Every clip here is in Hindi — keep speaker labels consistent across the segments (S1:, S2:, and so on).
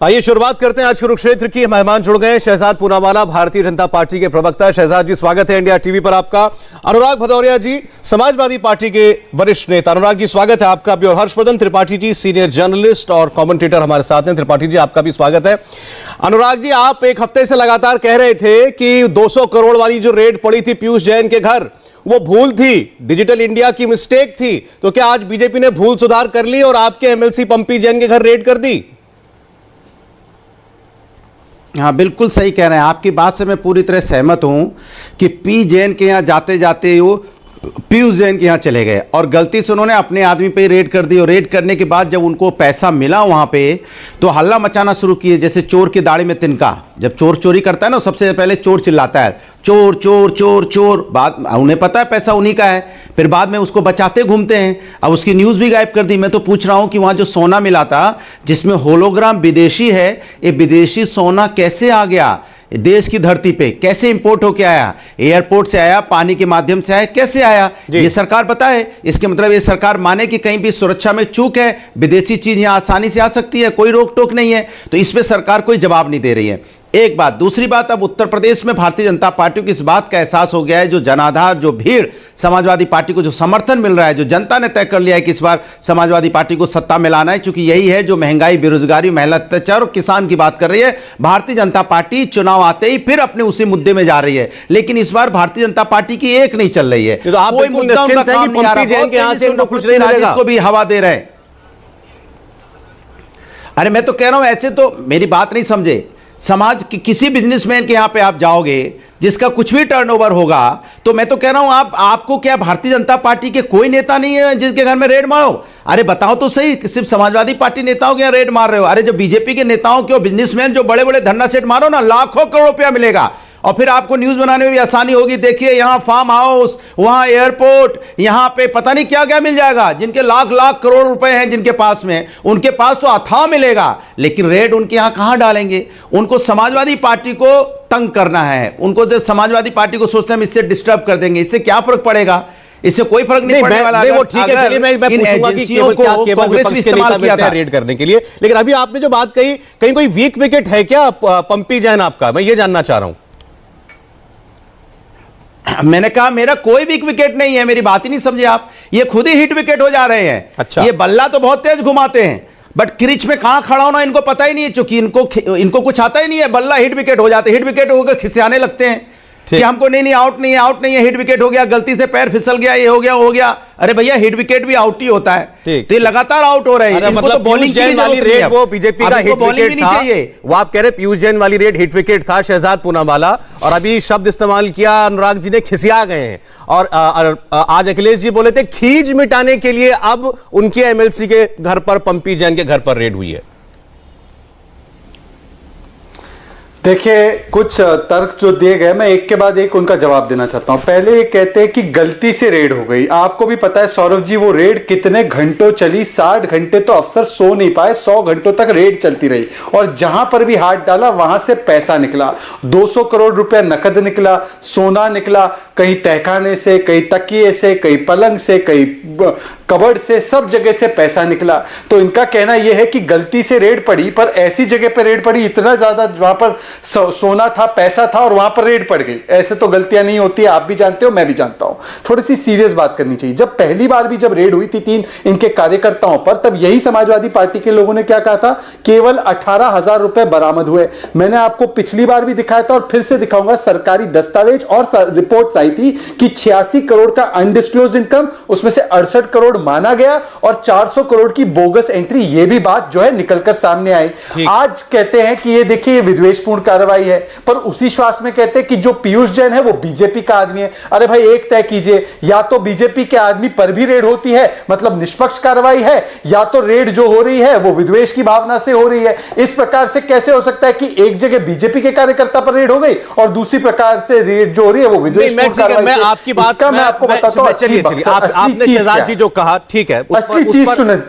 S1: आइए शुरुआत करते हैं आज कुरुक्षेत्र की। मेहमान जुड़ गए शहजाद पूनावाला, भारतीय जनता पार्टी के प्रवक्ता। शहजाद जी, स्वागत है इंडिया टीवी पर आपका। अनुराग भदौरिया जी, समाजवादी पार्टी के वरिष्ठ नेता। अनुराग जी, स्वागत है आपका भी। और हर्षवर्धन त्रिपाठी जी, सीनियर जर्नलिस्ट और कमेंटेटर हमारे साथ हैं। त्रिपाठी जी, आपका भी स्वागत है। अनुराग जी, आप एक हफ्ते से लगातार कह रहे थे कि 200 करोड़ वाली जो रेड पड़ी थी पीयूष जैन के घर, वो भूल थी, डिजिटल इंडिया की मिस्टेक थी। तो क्या आज बीजेपी ने भूल सुधार कर ली और आपके एमएलसी पंपी जैन के घर रेड कर दी?
S2: हाँ, बिल्कुल सही कह रहे हैं। आपकी बात से मैं पूरी तरह सहमत हूं कि पी जैन के यहाँ जाते जाते वो पीयूष जैन के यहाँ चले गए और गलती से उन्होंने अपने आदमी पे रेड कर दी। और रेड करने के बाद जब उनको पैसा मिला वहां पे, तो हल्ला मचाना शुरू किए, जैसे चोर की दाढ़ी में तिनका। जब चोर चोरी करता है ना, सबसे पहले चोर चिल्लाता है चोर चोर चोर चोर। बाद उन्हें पता है पैसा उन्हीं का है, फिर बाद में उसको बचाते घूमते हैं। अब उसकी न्यूज भी गायब कर दी। मैं तो पूछ रहा हूं कि वहां जो सोना मिला था जिसमें होलोग्राम विदेशी है, ये विदेशी सोना कैसे आ गया देश की धरती पे? कैसे इंपोर्ट होके आया? एयरपोर्ट से आया, पानी के माध्यम से आया, कैसे आया? ये सरकार बताए। इसके मतलब ये सरकार माने कि कहीं भी सुरक्षा में चूक है, विदेशी चीज यहां आसानी से आ सकती है, कोई रोक टोक नहीं है। तो इसमें सरकार कोई जवाब नहीं दे रही है। एक बात। दूसरी बात, अब उत्तर प्रदेश में भारतीय जनता पार्टी को इस बात का एहसास हो गया है, जो जनाधार, जो भीड़, समाजवादी पार्टी को जो समर्थन मिल रहा है, जो जनता ने तय कर लिया है कि इस बार समाजवादी पार्टी को सत्ता में लाना है, क्योंकि यही है जो महंगाई, बेरोजगारी, महिला अत्याचार और किसान की बात कर रही है। भारतीय जनता पार्टी चुनाव आते ही फिर अपने उसी मुद्दे में जा रही है। लेकिन इस बार भारतीय जनता पार्टी की एक नहीं चल रही है।
S1: तो आप कोई मुद्दा उनका काम नहीं आ रहा,
S2: को भी हवा दे रहे हैं। अरे मैं तो कह रहा हूं, ऐसे तो मेरी बात नहीं समझे। समाज की किसी बिजनेसमैन के यहां पे आप जाओगे जिसका कुछ भी टर्नओवर होगा, तो मैं तो कह रहा हूं आपको क्या भारतीय जनता पार्टी के कोई नेता नहीं है जिसके घर में रेड मारो? अरे बताओ तो सही, सिर्फ समाजवादी पार्टी नेताओं के यहाँ रेड मार रहे हो? अरे जो बीजेपी के नेताओं के, बिजनेसमैन, जो बड़े बड़े धन्ना सेठ मारो ना, लाखों करोड़ रुपया मिलेगा और फिर आपको न्यूज बनाने में भी आसानी होगी। देखिए यहां फार्म हाउस, वहां एयरपोर्ट, यहां पे पता नहीं क्या क्या मिल जाएगा। जिनके लाख लाख करोड़ रुपए हैं जिनके पास में, उनके पास तो अथाह मिलेगा। लेकिन रेड उनके यहां कहां डालेंगे? उनको समाजवादी पार्टी को तंग करना है। उनको जो समाजवादी पार्टी को सोचते हैं हम इससे डिस्टर्ब कर देंगे, इससे क्या फर्क पड़ेगा? इससे कोई फर्क नहीं पड़ने वाला।
S1: वो ठीक है, चलिए मैं पूछूंगा कि केवल विपक्ष के नेता मिलते हैं रेड करने के लिए। लेकिन अभी आपने जो बात कही, कहीं कोई वीक विकेट है क्या पंपी जैन आपका? मैं ये जानना चाह रहा हूं।
S2: मैंने कहा मेरा कोई वीक विकेट नहीं है। मेरी बात ही नहीं समझे आप। ये खुद ही हिट विकेट हो जा रहे हैं।
S1: अच्छा।
S2: ये बल्ला तो बहुत तेज घुमाते हैं, बट क्रिच में कहां खड़ा होना इनको पता ही नहीं है, क्योंकि इनको कुछ आता ही नहीं है। बल्ला हिट विकेट हो जाते, हिट विकेट होकर खिसियाने लगते हैं कि हमको नहीं आउट नहीं है, आउट नहीं है, हिट विकेट हो गया, गलती से पैर फिसल गया, ये हो गया, हो गया। अरे भैया, हिट विकेट भी आउट ही होता है। तो ये लगातार आउट हो रहे हैं।
S1: मतलब पीयूष जैन वाली रेड वो बीजेपी का हिट विकेट था, वो आप कह रहे पीयूष जैन वाली रेड हिट विकेट था शहजाद पूनावाला, और अभी शब्द इस्तेमाल किया अनुराग जी ने, खिसिया गए हैं। और आज अखिलेश जी बोले थे खींच मिटाने के लिए अब उनके एमएलसी के घर पर, पंपी जैन के घर पर रेड हुई है।
S3: देखिए, कुछ तर्क जो दिए गए, मैं एक के बाद एक उनका जवाब देना चाहता हूं। पहले ये कहते हैं कि गलती से रेड हो गई। आपको भी पता है सौरभ जी, वो रेड कितने घंटों चली। 60 घंटे तो अफसर सो नहीं पाए, 100 घंटों तक रेड चलती रही और जहां पर भी हाथ डाला वहां से पैसा निकला। 200 करोड़ रुपया नकद निकला, सोना निकला, कहीं तहखाने से, कहीं तकिए से, कहीं पलंग से, कहीं कबर्ड से, सब जगह से पैसा निकला। तो इनका कहना यह है कि गलती से रेड पड़ी, पर ऐसी जगह पर रेड पड़ी, इतना ज्यादा वहां पर सोना था, पैसा था और वहां पर रेड पड़ गई। ऐसे तो गलतियां नहीं होती है, आप भी जानते हो, मैं भी जानता हूं। थोड़ी सी सीरियस बात करनी चाहिए। जब पहली बार भी जब रेड हुई थी 3 इनके कार्यकर्ताओं पर, तब यही समाजवादी पार्टी के लोगों ने क्या कहा था? केवल 18,000 रुपए बरामद हुए। मैंने आपको पिछली बार भी दिखाया था और फिर से दिखाऊंगा, सरकारी दस्तावेज और रिपोर्ट आई थी कि 86 करोड़ का अनडिस्क्लोज्ड इनकम, उसमें से 68 करोड़ माना गया और 400 करोड़ की बोगस एंट्री। ये भी बात जो है निकलकर सामने आई। आज कहते हैं कि ये देखिए, ये विद्वेषपूर्ण कार्रवाई है, पर उसी श्वास में कहते हैं कि जो पीयूष जैन है वो बीजेपी का आदमी है। अरे भाई, एक तय कीजिए, या तो बीजेपी के आदमी पर भी रेड होती है, मतलब निष्पक्ष कार्रवाई है, या तो रेड जो हो रही है वो विद्वेष की भावना से हो रही है। इस प्रकार से कैसे हो सकता है कि एक जगह बीजेपी के कार्यकर्ता पर रेड हो गई और दूसरी प्रकार से रेड जो हो रही है वो विद्वेषपूर्ण कार्रवाई?
S1: मैं आपकी बात मैं आपको बताता हूं। चलिए, आपने शहजाद जी जो कहा ठीक है,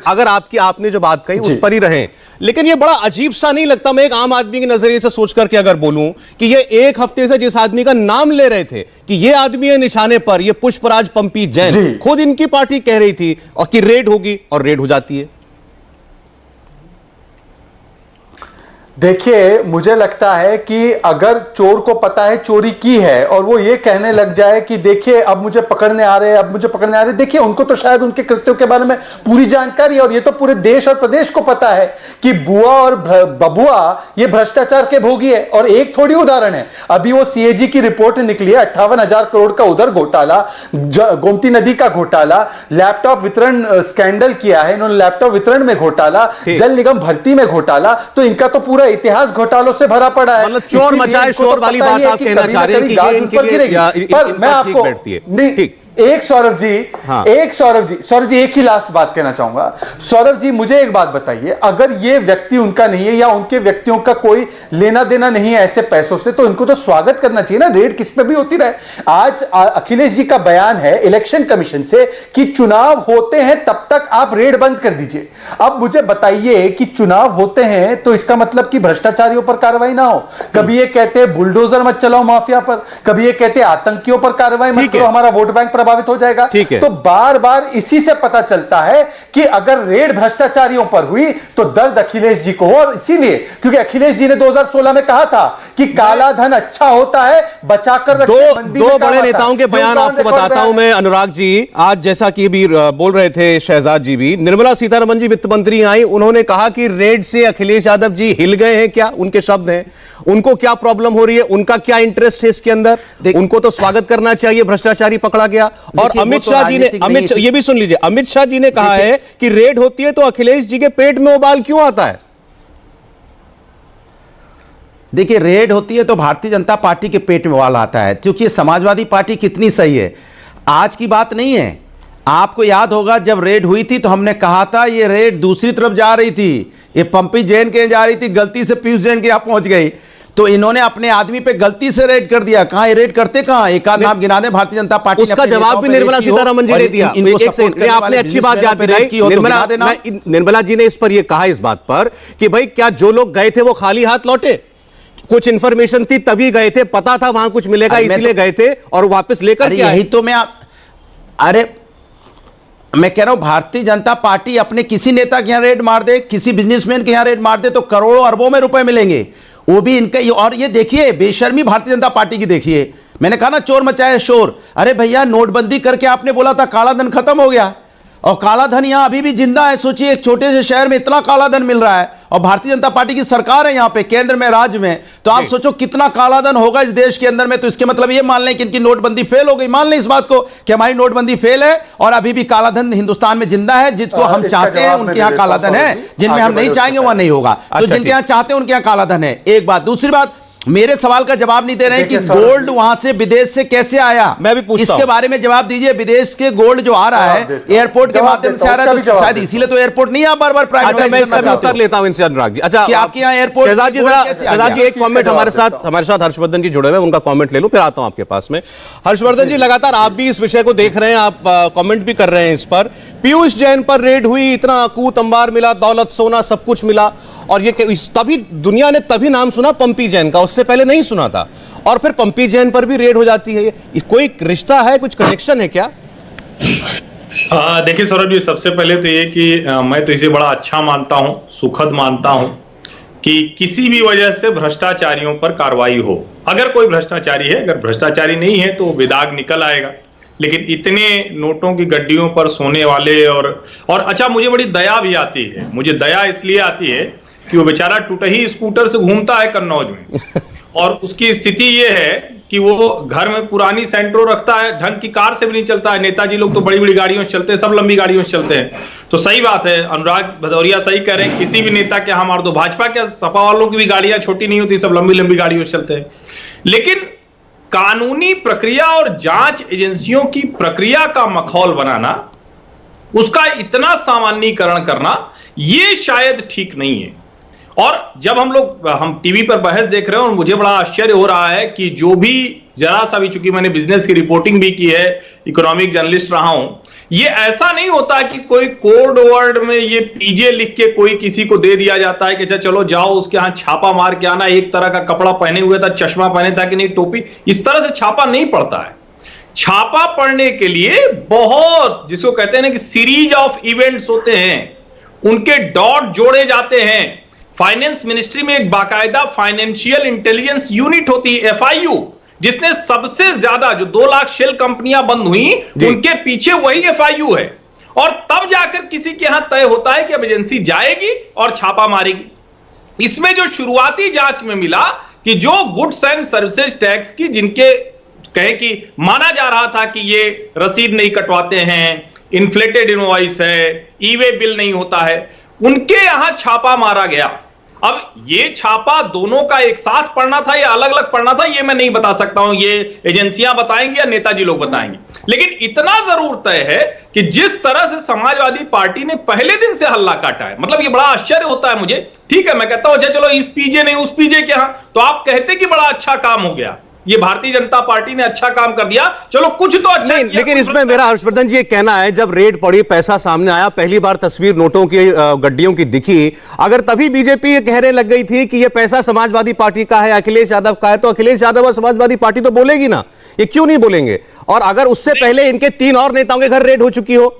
S1: अगर आपने जो बात कही उस पर ही रहे। लेकिन ये बड़ा अजीब सा नहीं लगता? मैं एक आम आदमी के नजरिए से सोचकर के अगर बोलूं कि ये एक हफ्ते से जिस आदमी का नाम ले रहे थे कि ये आदमी है निशाने पर, ये पुष्पराज पंपी जैन, खुद इनकी पार्टी कह रही थी और कि रेड होगी और रेड हो जाती है।
S3: देखिए, मुझे लगता है कि अगर चोर को पता है चोरी की है और वो ये कहने लग जाए कि देखिए अब मुझे पकड़ने आ रहे हैं, अब मुझे पकड़ने आ रहे हैं, देखिए उनको तो शायद उनके कृत्यों के बारे में पूरी जानकारी है और ये तो पूरे देश और प्रदेश को पता है कि बुआ और बबुआ ये भ्रष्टाचार के भोगी है। और एक थोड़ी उदाहरण है, अभी वो सीएजी की रिपोर्ट निकली है, 58,000 करोड़ का उधर घोटाला, गोमती नदी का घोटाला, लैपटॉप वितरण स्कैंडल किया है इन्होंने, लैपटॉप वितरण में घोटाला, जल निगम भर्ती में घोटाला, तो इनका तो पूरा इतिहास घोटालों से भरा पड़ा है।
S1: मतलब चोर मचाए शोर वाली बात आप कहना चाह रहे हैं कि ये इनके लिए
S3: पर मैं आपको
S1: बैठती है। ठीक,
S3: एक सौरभ जी एक ही लास्ट बात कहना चाहूंगा। सौरभ जी, मुझे एक बात बताइए, अगर ये व्यक्ति उनका नहीं है या उनके व्यक्तियों का कोई लेना देना नहीं है ऐसे पैसों से, तो इनको तो स्वागत करना चाहिए ना, रेड किस पे भी होती रहे। आज अखिलेश जी का बयान है इलेक्शन कमीशन से कि चुनाव होते हैं तब तक आप रेड बंद कर दीजिए। अब मुझे बताइए कि चुनाव होते हैं तो इसका मतलब कि भ्रष्टाचारियों पर कार्रवाई ना हो। कभी ये कहते हैं बुलडोजर मत चलाओ माफिया पर, कभी ये कहते हैं आतंकियों पर कार्रवाई मत करो, हमारा वोट बैंक प्रभावित हो जाएगा। तो बार बार इसी से पता चलता है कि अगर रेड भ्रष्टाचारियों पर हुई तो दर्द अखिलेश जी को हो, और इसीलिए क्योंकि अखिलेश जी ने 2016 में कहा था कि काला धन अच्छा होता है, बचाकर रखिए।
S1: दो बड़े नेताओं के बयान आपको बताता हूं मैं अनुराग जी। आज जैसा कि भी बोल रहे थे शहजाद जी भी, निर्मला सीतारमण जी वित्त मंत्री आई, उन्होंने कहा कि रेड से अखिलेश यादव जी हिल गए हैं क्या, उनके शब्द हैं। उनको क्या प्रॉब्लम हो रही है, उनका क्या इंटरेस्ट है इसके अंदर, उनको तो स्वागत करना चाहिए, भ्रष्टाचारी पकड़ा गया। और अमित शाह जी ने, ये भी सुन लीजिए, अमित शाह जी ने कहा है कि रेड होती है तो अखिलेश जी के पेट में उबाल क्यों आता है।
S2: देखिए, रेड होती है तो भारतीय जनता पार्टी के पेट में उबाल आता है, क्योंकि समाजवादी पार्टी कितनी सही है। आज की बात नहीं है, आपको याद होगा जब रेड हुई थी तो हमने कहा था ये रेड दूसरी तरफ जा रही थी, ये पंपी जैन के जा रही थी, गलती से पीयूष जैन के यहां पहुंच गई, तो इन्होंने अपने आदमी पे गलती से रेड कर दिया। कहां ये रेड करते, कहां एक आध नाम गिना दे भारतीय जनता पार्टी।
S1: उसका जवाब भी निर्मला सीतारमण जी ने दिया। आपने अच्छी बात याद दिलाई, निर्मला जी ने इस पर यह कहा, इस बात पर कि भाई क्या जो लोग गए थे वो खाली हाथ लौटे, कुछ इंफॉर्मेशन थी तभी गए थे, पता था वहां कुछ मिलेगा इसलिए गए थे और वापस लेकर के आए।
S2: यही तो मैं अरे मैं कह रहा हूं, भारतीय जनता पार्टी अपने किसी नेता के यहां रेड मार दे, किसी बिजनेसमैन के यहां रेड मार दे तो करोड़ों अरबों में रुपए मिलेंगे, वो भी इनके। और ये देखिए बेशर्मी भारतीय जनता पार्टी की देखिए, मैंने कहा ना चोर मचाए शोर। अरे भैया, नोटबंदी करके आपने बोला था काला धन खत्म हो गया, और काला धन यहां अभी भी जिंदा है। सोचिए एक छोटे से शहर में इतना काला धन मिल रहा है, और भारतीय जनता पार्टी की सरकार है यहां पे केंद्र में, राज्य में, तो आप सोचो कितना काला धन होगा इस देश के अंदर में। तो इसके मतलब ये मान लें कि इनकी नोटबंदी फेल हो गई, मान लें इस बात को कि हमारी नोटबंदी फेल है और अभी भी काला धन हिंदुस्तान में जिंदा है। जिसको हम चाहते हैं उनके यहां काला धन है, जिनमें हम नहीं चाहेंगे वहां नहीं होगा। तो जिनके यहां चाहते हैं उनके यहां काला धन है, एक बात। दूसरी बात, मेरे सवाल का जवाब नहीं दे रहे हैं कि गोल्ड वहां से विदेश से कैसे आया,
S1: मैं भी पूछता
S2: इसके बारे में जवाब दीजिए। विदेश के गोल्ड जो आ रहा है एयरपोर्ट के माध्यम से आ रहा है, तो शायद इसीलिए तो एयरपोर्ट नहीं आ बार-बार प्राइवेट।
S1: अच्छा, मैं इसका भी उत्तर लेता हूं इनसे अनुराग जी। अच्छा,
S2: कि आपके यहाँ एयरपोर्ट,
S1: शहजाद जी एक कमेंट हमारे साथ हर्षवर्धन जी जुड़े हुए, उनका कमेंट ले लूं फिर आता हूं आपके पास में। हर्षवर्धन जी, लगातार आप भी इस विषय को देख रहे हैं, आप कमेंट भी कर रहे हैं इस पर। पीयूष जैन पर रेड हुई, इतना कूत अंबार मिला, दौलत सोना सब कुछ मिला, और ये तभी दुनिया ने तभी नाम सुना पंपी जैन का, उससे पहले नहीं सुना था, और फिर पंपी जैन पर भी रेड हो जाती है। कोई रिश्ता है, कुछ कनेक्शन है क्या?
S4: देखिए सौरभ जी, सबसे पहले तो ये कि मैं तो इसे बड़ा अच्छा मानता हूं, सुखद मानता हूं कि किसी भी वजह से भ्रष्टाचारियों पर कार्रवाई हो। अगर कोई भ्रष्टाचारी है, अगर भ्रष्टाचारी नहीं है तो विदाग निकल आएगा, लेकिन इतने नोटों की गड्डियों पर सोने वाले और अच्छा, मुझे बड़ी दया भी आती है। मुझे दया इसलिए आती है कि वो बेचारा टूटही स्कूटर से घूमता है कन्नौज में, और उसकी स्थिति ये है कि वो घर में पुरानी सेंट्रो रखता है, ढंग की कार से भी नहीं चलता है। नेताजी लोग तो बड़ी बड़ी गाड़ियों से चलते हैं, सब लंबी गाड़ियों से चलते हैं। तो सही बात है, अनुराग भदौरिया सही कह रहे हैं, किसी भी नेता के यहाँ मार दो, भाजपा के सपा वालों की भी गाड़ियां छोटी नहीं होती, सब लंबी लंबी गाड़ियों से चलते हैं। लेकिन कानूनी प्रक्रिया और जांच एजेंसियों की प्रक्रिया का मखौल बनाना, उसका इतना सामान्यीकरण करना, ये शायद ठीक नहीं है। और जब हम टीवी पर बहस देख रहे हैं, और मुझे बड़ा आश्चर्य हो रहा है कि जो भी जरा सा भी, चूंकि मैंने बिजनेस की रिपोर्टिंग भी की है, इकोनॉमिक जर्नलिस्ट रहा हूं, ये ऐसा नहीं होता कि कोई कोड वर्ड में ये पीजे लिख के कोई किसी को दे दिया जाता है कि चलो जाओ उसके यहां छापा मार के आना, एक तरह का कपड़ा पहने हुए था, चश्मा पहने था कि नहीं, टोपी, इस तरह से छापा नहीं पड़ता है। छापा पड़ने के लिए बहुत, जिसको कहते हैं ना कि सीरीज ऑफ इवेंट्स होते हैं, उनके डॉट जोड़े जाते हैं, फाइनेंस मिनिस्ट्री में एक बाकायदा फाइनेंशियल इंटेलिजेंस यूनिट होती है, FIU, जिसने सबसे ज्यादा जो 2 लाख शेल कंपनियां बंद हुई उनके पीछे वही FIU है। और तब जाकर किसी के यहां तय होता है कि अब एजेंसी जाएगी और छापा मारेगी। इसमें जो शुरुआती जांच में मिला कि जो गुड्स एंड सर्विसेज टैक्स की जिनके कहे कि माना जा रहा था कि ये रसीद नहीं कटवाते हैं, इन्फ्लेटेड इनवॉइस है, ई-वे बिल नहीं होता है, उनके यहां छापा मारा गया। अब ये छापा दोनों का एक साथ पड़ना था या अलग अलग पड़ना था, ये मैं नहीं बता सकता हूं, ये एजेंसियां बताएंगी या नेताजी लोग बताएंगे। लेकिन इतना जरूर तय है कि जिस तरह से समाजवादी पार्टी ने पहले दिन से हल्ला काटा है, मतलब ये बड़ा आश्चर्य होता है मुझे। ठीक है, मैं कहता हूं अच्छा चलो इस पीजे नहीं उस पीजे के यहां, तो आप कहते कि बड़ा अच्छा काम हो गया, ये भारतीय जनता पार्टी ने अच्छा काम कर दिया, चलो कुछ तो अच्छा
S1: नहीं,
S4: किया।
S1: लेकिन इसमें मेरा हर्षवर्धन जी ये कहना है जब रेड पड़ी, पैसा सामने आया, पहली बार तस्वीर नोटों की गड्डियों की दिखी, अगर तभी बीजेपी ये कहने लग गई थी कि ये पैसा समाजवादी पार्टी का है, अखिलेश यादव का है, तो अखिलेश यादव और समाजवादी पार्टी तो बोलेगी ना, ये क्यों नहीं बोलेंगे? और अगर उससे पहले इनके 3 और नेताओं के घर रेड हो चुकी हो।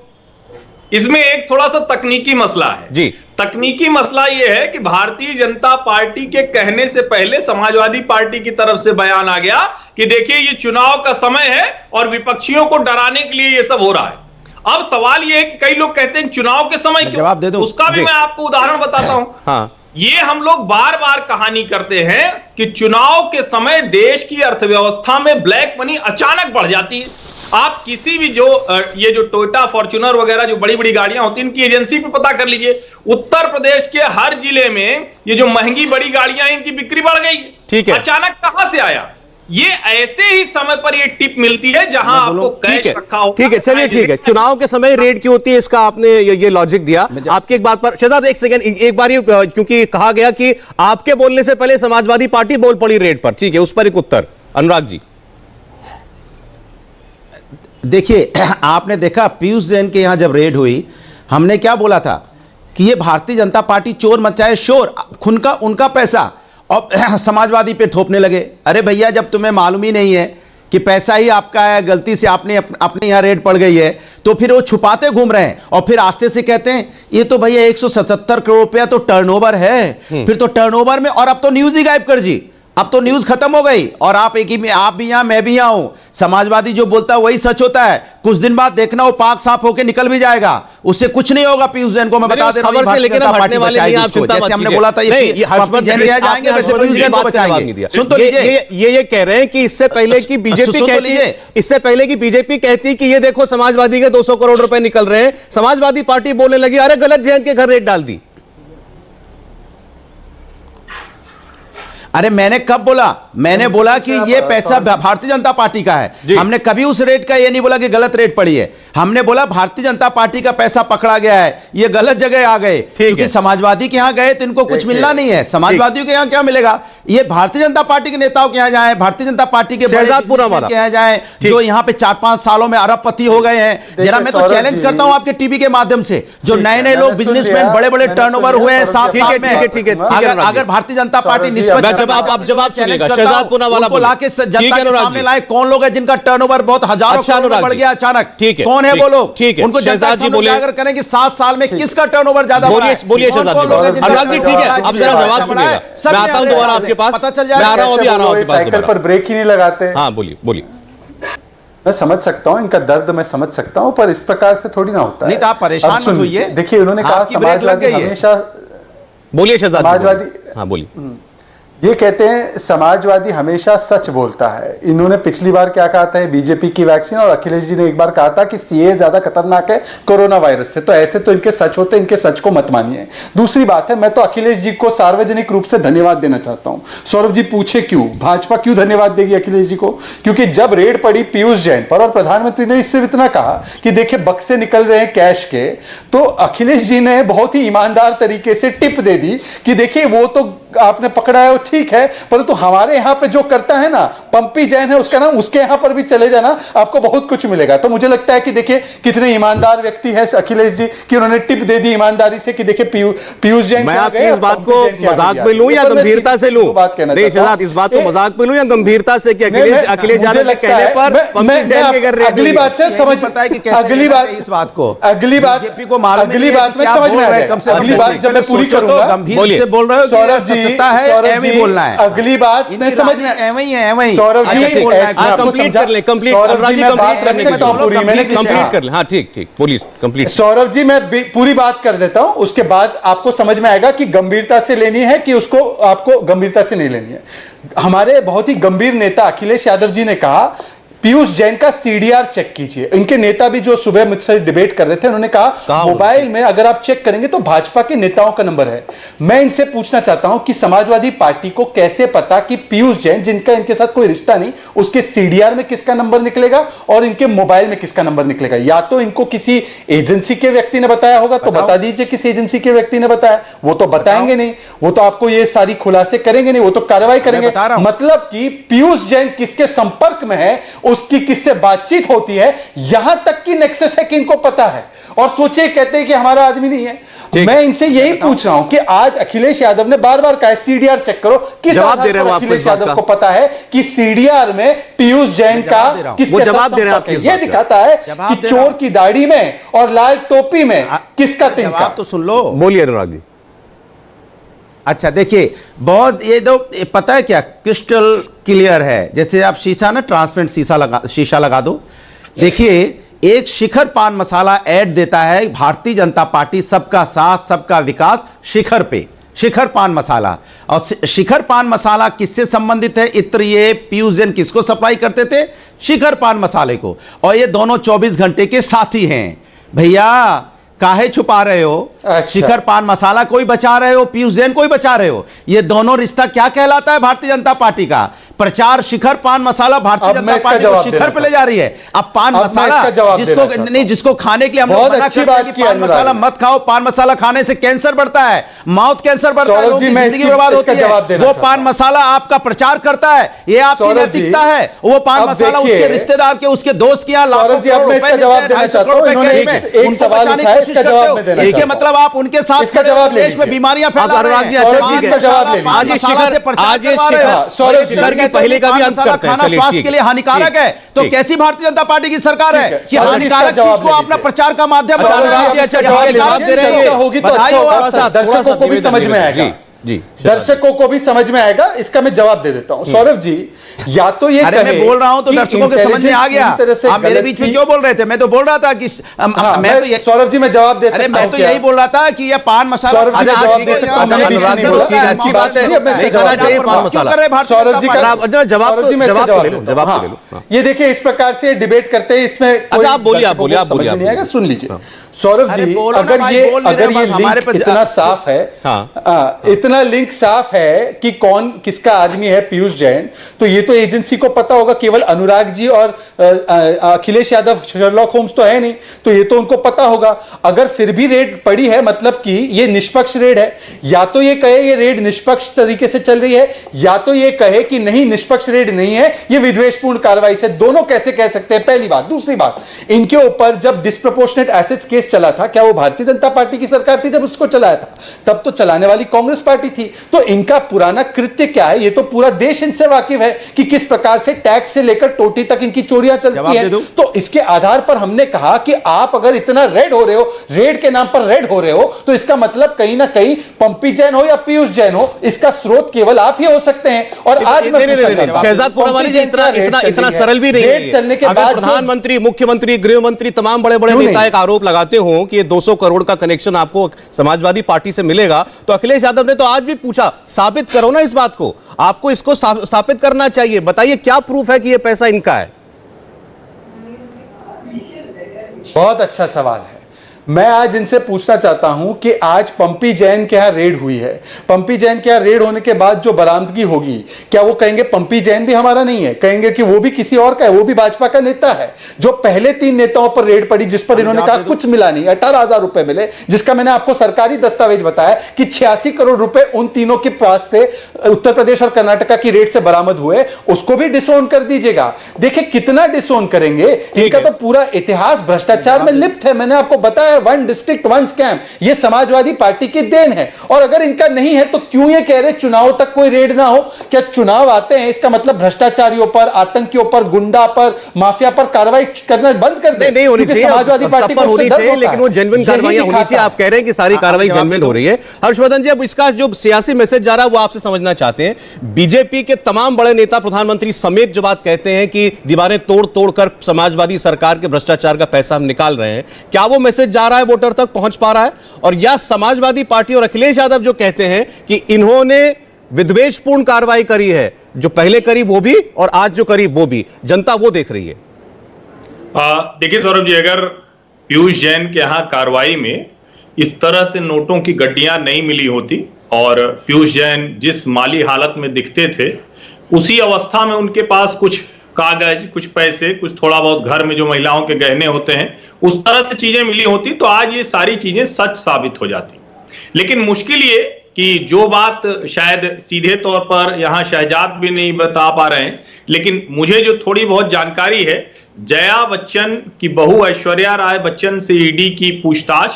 S4: इसमें एक थोड़ा सा तकनीकी मसला है
S1: जी।
S4: तकनीकी मसला यह है कि भारतीय जनता पार्टी के कहने से पहले समाजवादी पार्टी की तरफ से बयान आ गया कि देखिए ये चुनाव का समय है और विपक्षियों को डराने के लिए ये सब हो रहा है। अब सवाल यह है कि कई लोग कहते हैं चुनाव के समय क्यों?
S2: जवाब दे दो।
S4: उसका भी मैं आपको उदाहरण बताता हूं।
S1: हाँ।
S4: ये हम लोग बार बार कहानी करते हैं कि चुनाव के समय देश की अर्थव्यवस्था में ब्लैक मनी अचानक बढ़ जाती है। आप किसी भी ये जो टोयोटा फॉर्च्यूनर वगैरह जो बड़ी बड़ी गाड़ियां होती हैं इनकी एजेंसी पे पता कर लीजिए, उत्तर प्रदेश के हर जिले में ये जो महंगी बड़ी गाड़ियां हैं इनकी बिक्री बढ़ गई।
S1: ठीक है।
S4: अचानक कहां से आया? ये ऐसे ही समय पर ये टिप मिलती है जहां आपको कैश रखा हो।
S1: ठीक है, चलिए ठीक है, चुनाव के समय रेड क्यों होती है इसका आपने ये लॉजिक दिया। आपकी एक बात पर शहजाद एक सेकंड, एक बार ये क्योंकि कहा गया कि आपके बोलने से पहले समाजवादी पार्टी बोल पड़ी रेड पर, ठीक है, उस पर एक उत्तर अनुराग जी।
S2: देखिए, आपने देखा पीयूष जैन के यहां जब रेड हुई, हमने क्या बोला था कि ये भारतीय जनता पार्टी चोर मचाए शोर, उनका पैसा और समाजवादी पे थोपने लगे। अरे भैया, जब तुम्हें मालूम ही नहीं है कि पैसा ही आपका है, गलती से आपने अपने यहां रेड पड़ गई है, तो फिर वो छुपाते घूम रहे हैं और फिर आस्ते से कहते हैं ये तो भैया 177 करोड़ रुपया तो टर्नओवर है। फिर तो टर्नओवर में, और अब तो न्यूज ही गायब कर जी, अब तो न्यूज खत्म हो गई और आप एक ही में, आप भी यहां मैं भी यहां हूं। समाजवादी जो बोलता है वही सच होता है। कुछ दिन बाद देखना वो पाक साफ होकर निकल भी जाएगा, उससे कुछ नहीं होगा। पीयूष जैन को मैं बता दे रहा हूं,
S1: लेकिन हम हटने वाले नहीं, आप चिंता मत कीजिए।
S2: हमने बोला था ये हर्षवर्धन जाएंगे, वैसे पीयूष जैन को बचाएंगे। सुन तो लीजिए,
S1: ये कह रहे हैं कि इससे पहले की बीजेपी कहती कि ये देखो समाजवादी के 200 करोड़ रुपए निकल रहे हैं, समाजवादी पार्टी बोलने लगी अरे गलत जैन के घर रेड डाल दी।
S2: अरे मैंने कब बोला? मैंने बोला कि ये पैसा भारतीय जनता पार्टी का है। हमने कभी उस रेट का ये नहीं बोला कि गलत रेट पड़ी है। हमने बोला भारतीय जनता पार्टी का पैसा पकड़ा गया है, ये गलत जगह आ गए, क्योंकि समाजवादी के यहां गए तो इनको कुछ मिलना नहीं है। समाजवादियों के यहां क्या मिलेगा? ये भारतीय जनता पार्टी के नेताओं के यहां जाए, भारतीय जनता पार्टी के के यहां जाए, जो यहां पे 4-5 सालों में अरबपति हो गए हैं। जरा मैं तो चैलेंज करता हूं आपके टीवी के माध्यम से, जो नए नए लोग बिजनेसमैन बड़े बड़े टर्नओवर हुए हैं 7 साल में, अगर भारतीय जनता पार्टी
S1: जवाब सुनिएगा, शहजाद पूनावाला
S2: को लाके जनता के सामने लाए, कौन लोग हैं जिनका टर्नओवर बहुत हजारों करोड़ बढ़ गया अचानक?
S1: ठीक है,
S2: कौन है वो लोग?
S1: ठीक है,
S2: उनको जनता जी उजागर करें कि 7 साल में किसका टर्नओवर ज्यादा बढ़ा है?
S1: बोलिए शहजाद जी। अनुराग जी ठीक है, अब जरा जवाब सुनिएगा, मैं आता हूं दोबारा आपके पास,
S2: पता चल
S1: मैं आ रहा हूं, अभी आ रहा हूं आपके पास।
S3: साइकिल पर ब्रेक ही नहीं लगाते।
S1: हाँ बोलिए।
S3: मैं समझ सकता हूं इनका दर्द, मैं समझ सकता हूं, पर इस प्रकार से थोड़ी ना होता है।
S2: नहीं तो आप परेशान मत होइए।
S3: देखिए, उन्होंने कहा समाजवादी हमेशा,
S1: बोलिए शहजाद,
S3: समाजवादी,
S1: हाँ बोलिए।
S3: ये कहते हैं समाजवादी हमेशा सच बोलता है। इन्होंने पिछली बार क्या कहा था, बीजेपी की वैक्सीन, और अखिलेश जी ने एक बार कहा था कि सीए ज्यादा खतरनाक है कोरोना वायरस से। तो ऐसे तो इनके सच होते, इनके सच को मत मानिए। दूसरी बात है, मैं तो अखिलेश जी को सार्वजनिक रूप से धन्यवाद देना चाहता हूं। सौरभ जी पूछे क्यों, भाजपा क्यों धन्यवाद देगी अखिलेश जी को? क्योंकि जब रेड पड़ी पीयूष जैन पर और प्रधानमंत्री ने इससे इतना कहा कि देखिए बक्से निकल रहे हैं कैश के, तो अखिलेश जी ने बहुत ही ईमानदार तरीके से टिप दे दी कि देखिए वो तो आपने पकड़ा है वो ठीक है, परंतु हमारे यहाँ पे जो करता है ना पंपी जैन है उसका नाम, उसके यहाँ पर भी चले जाना आपको बहुत कुछ मिलेगा। तो मुझे लगता है कि देखिए कितने ईमानदार व्यक्ति है अखिलेश जी कि उन्होंने टिप दे दी ईमानदारी से कि देखिए पीयूष जैन
S1: मैं आपकी इस बात को मजाक में लूं या गंभीरता से लूं? नहीं शहजाद, इस बात को मजाक में लूं या गंभीरता से कि अखिलेश यादव के कहने पर पंपी जैन के कर रहे हैं?
S3: अगली बात से समझ, अगली बात
S2: इस बात को,
S3: अगली बात में समझ में आ जाए। अगली बात जब मैं पूरी करूंगा,
S2: बोलिए, बोल रहे हो
S3: सौरभ जी
S2: बोलना है,
S3: अगली बात में समझ में
S2: एवं ही है,
S3: सौरभ जी
S1: कंप्लीट कर ले, कंप्लीट कंप्लीट कर ले। हाँ ठीक ठीक, बोलिए कंप्लीट।
S3: सौरभ जी मैं पूरी बात कर देता हूं, उसके बाद आपको समझ में आएगा कि गंभीरता से लेनी है कि उसको आपको गंभीरता से नहीं लेनी है। हमारे बहुत ही गंभीर नेता अखिलेश यादव जी ने कहा पीयूष जैन का सीडीआर चेक कीजिए। इनके नेता भी जो सुबह मुझसे डिबेट कर रहे थे उन्होंने कहा मोबाइल में अगर आप चेक करेंगे तो भाजपा के नेताओं का नंबर है। मैं इनसे पूछना चाहता हूं कि समाजवादी पार्टी को कैसे पता कि पीयूष जैन जिनका इनके साथ कोई रिश्ता नहीं उसके सीडीआर में किसका नंबर निकलेगा और इनके मोबाइल में किसका नंबर निकलेगा? या तो इनको किसी एजेंसी के व्यक्ति ने बताया होगा तो बता दीजिए किस एजेंसी के व्यक्ति ने बताया, वो तो बताएंगे नहीं, वो तो आपको ये सारी खुलासे करेंगे नहीं, वो तो कार्रवाई करेंगे। मतलब कि पीयूष जैन किसके संपर्क में है, उसकी किससे बातचीत होती है, यहां तक की नेक्सस है कि इनको पता है। और सोचिए कहते हैं कि हमारा आदमी नहीं है। मैं इनसे यही पूछ रहा हूं कि आज अखिलेश यादव ने बार बार कहा सीडीआर चेक करो, किस आधार पर अखिलेश यादव को पता है कि सीडीआर में पीयूष जैन का किसके साथ संपर्क है? यह दिखाता है कि चोर की दाढ़ी में और लाल टोपी में किसका तिनका।
S2: तो सुन लो,
S1: बोलिए अनुराग जी।
S2: अच्छा देखिए, बहुत ये दो पता है क्या, क्रिस्टल क्लियर है। जैसे आप शीशा ना, ट्रांसपेरेंट शीशा लगा दो। देखिए एक शिखर पान मसाला ऐड देता है भारतीय जनता पार्टी, सबका साथ सबका विकास शिखर पे, शिखर पान मसाला। और शिखर पान मसाला किससे संबंधित है? इत्र ये पीयूष जैन किसको सप्लाई करते थे? शिखर पान मसाले को। और ये दोनों 24 घंटे के साथी हैं। भैया काहे छुपा रहे हो?
S3: अच्छा।
S2: शिखर पान मसाला कोई बचा रहे हो, पीयूष जैन कोई बचा रहे हो? ये दोनों रिश्ता क्या कहलाता है भारतीय जनता पार्टी का? प्रचार शिखर पान मसाला भारतीय जनता पार्टी को शिखर पे ले जा रही है। अब पान मसाला जिसको नहीं, जिसको खाने के लिए हम लोग मना करते हैं कि पान मसाला मत खाओ, पान मसाला खाने से कैंसर बढ़ता है, माउथ कैंसर बढ़ता है, जिंदगी बर्बाद होती है। वो पान मसाला आपका प्रचार करता है, ये आपकी नैतिकता है। वो पान मसाला उसके रिश्तेदार के, उसके दोस्त के यहाँ देखिए, मतलब आप उनके साथ
S3: इसका जवाब
S2: देश में बीमारियां फैला रहे हैं।
S1: पहले का भी अंत करते हैं। चलिए,
S2: स्वास्थ्य के लिए हानिकारक है, तो कैसी भारतीय जनता पार्टी की सरकार है कि हानिकारक चीज को अपना प्रचार का माध्यम
S1: जवाब दे रहे
S3: होगी तो अच्छा होगा, दर्शकों को भी समझ में आएगा। जी, दर्शकों को भी समझ में आएगा। इसका मैं जवाब दे देता हूं। सौरभ जी, या तो ये कहे,
S2: मैं बोल रहा हूं तो दर्शकों को समझ में आ गया। आप मेरे बीच में क्यों बोल रहे थे? मैं तो बोल रहा था कि
S3: सौरभ जी मैं जवाब दे सकता हूं।
S2: मैं तो यही बोल रहा था कि ये पान मसाला
S3: सौरभ जी जवाब दे सकता हूं।
S1: अच्छी बात है, पान मसाला।
S3: सौरभ जी का
S1: जवाब ले लो।
S3: ये देखिए इस प्रकार से डिबेट करते हैं, इसमें
S1: आप बोलिए,
S3: सुन लीजिए। सौरभ जी, अगर ये लिंक इतना साफ है, इतना लिंक साफ है कि कौन किसका आदमी है पीयूष जैन, तो ये तो एजेंसी को पता होगा। केवल अनुराग जी और अखिलेश यादव शर्लॉक होम्स तो है नहीं, तो ये तो उनको पता होगा। अगर फिर भी रेड पड़ी है मतलब कि ये निष्पक्ष रेड है। या तो ये कहे ये रेड निष्पक्ष तरीके से चल रही है, या तो ये कहे कि नहीं निष्पक्ष रेड नहीं है, ये विद्वेषपूर्ण कार्रवाई से। दोनों कैसे कह सकते हैं? पहली बात। दूसरी बात, इनके ऊपर जब डिस्प्रोपोर्शनेट एसेट्स केस चला था, क्या वो भारतीय जनता पार्टी की सरकार थी जब उसको चलाया था? तब तो चलाने वाली कांग्रेस पार्टी थी। तो इनका पुराना कृत्य क्या है, ये तो पूरा देश इनसे वाकिफ है कि किस प्रकार से टैक्स से लेकर टोटी तक इनकी चोरियां चलती हैं। तो इसके आधार पर हमने कहा कि आप अगर इतना रेड हो रहे हो, रेड के नाम पर रेड हो रहे हो, तो इसका मतलब कहीं ना कहीं पंपी जैन हो या पीयूष जैन हो, इसका स्रोत केवल आप ही हो सकते हैं। और आज
S1: शहजाद पूनावाला जी इतना सरल भी नहीं है।
S3: चलने के बाद
S1: प्रधानमंत्री, मुख्यमंत्री, गृह मंत्री, तमाम बड़े बड़े नेता एक आरोप लगाते हो कि ये 200 करोड़ का कनेक्शन आपको समाजवादी पार्टी से मिलेगा, तो अखिलेश यादव ने तो आज भी पूछा साबित करो ना इस बात को। आपको इसको स्थापित करना चाहिए। बताइए क्या प्रूफ है कि ये पैसा इनका है?
S3: बहुत अच्छा सवाल है। मैं आज इनसे पूछना चाहता हूं कि आज पंपी जैन के यहां रेड हुई है, पंपी जैन के यहां रेड होने के बाद जो बरामदगी होगी, क्या वो कहेंगे पंपी जैन भी हमारा नहीं है? कहेंगे कि वो भी किसी और का है, वो भी भाजपा का नेता है? जो पहले 3 नेताओं पर रेड पड़ी जिस पर इन्होंने कहा कुछ मिला नहीं, 18,000 रुपए मिले, जिसका मैंने आपको सरकारी दस्तावेज बताया कि 86 करोड़ रुपए उन तीनों के पास से उत्तर प्रदेश और कर्नाटक की रेड से बरामद हुए, उसको भी डिसोन कर दीजिएगा। देखिए कितना डिसोन करेंगे, इनका तो पूरा इतिहास भ्रष्टाचार में लिप्त है। मैंने आपको बताया 1 डिस्ट्रिक्ट 1 स्कैम, ये समाजवादी पार्टी की देन है। और अगर इनका नहीं है तो क्यों ये कह रहे चुनाव तक कोई रेड ना हो? क्या चुनाव आते हैं इसका मतलब भ्रष्टाचारियों पर, आतंकियों पर, गुंडा पर, माफिया पर कार्रवाई करना बंद कर दे?
S1: नहीं होनी चाहिए,
S3: समाजवादी पार्टी को
S1: होनी चाहिए, लेकिन वो जेन्युइन कार्रवाइयां होनी चाहिए। आप कह रहे हैं कि सारी कार्रवाई जेन्युइन हो रही है। हर्षवर्धन जी, अब इसका जो सियासी मैसेज जा रहा है वो आपसे समझना चाहते हैं। बीजेपी के तमाम बड़े नेता, प्रधानमंत्री समेत जो बात कहते हैं कि दीवारें तोड़ तोड़कर समाजवादी सरकार के भ्रष्टाचार का पैसा हम निकाल रहे हैं, क्या वो मैसेज जा रहा है, वोटर तक पहुंच पा रहा है? और या समाजवादी पार्टी और अखिलेश यादव जो कहते हैं कि इन्होंने विद्वेषपूर्ण कार्रवाई करी है, जो पहले करी वो भी और आज जो करी वो भी, जनता वो देख रही है?
S4: देखिए सौरभ जी, अगर पीयूष जैन के यहां कार्रवाई में इस तरह से नोटों की गड्डियां नहीं मिली होती और पीयूष जैन जिस माली हालत में दिखते थे उसी अवस्था में उनके पास कुछ कागज, कुछ पैसे, कुछ थोड़ा बहुत घर में जो महिलाओं के गहने होते हैं, उस तरह से चीजें मिली होती तो आज ये सारी चीजें सच साबित हो जाती। लेकिन मुश्किल ये कि जो बात शायद सीधे तौर पर यहां शहजाद भी नहीं बता पा रहे हैं, लेकिन मुझे जो थोड़ी बहुत जानकारी है, जया बच्चन की बहू ऐश्वर्या राय बच्चन से ईडी की पूछताछ,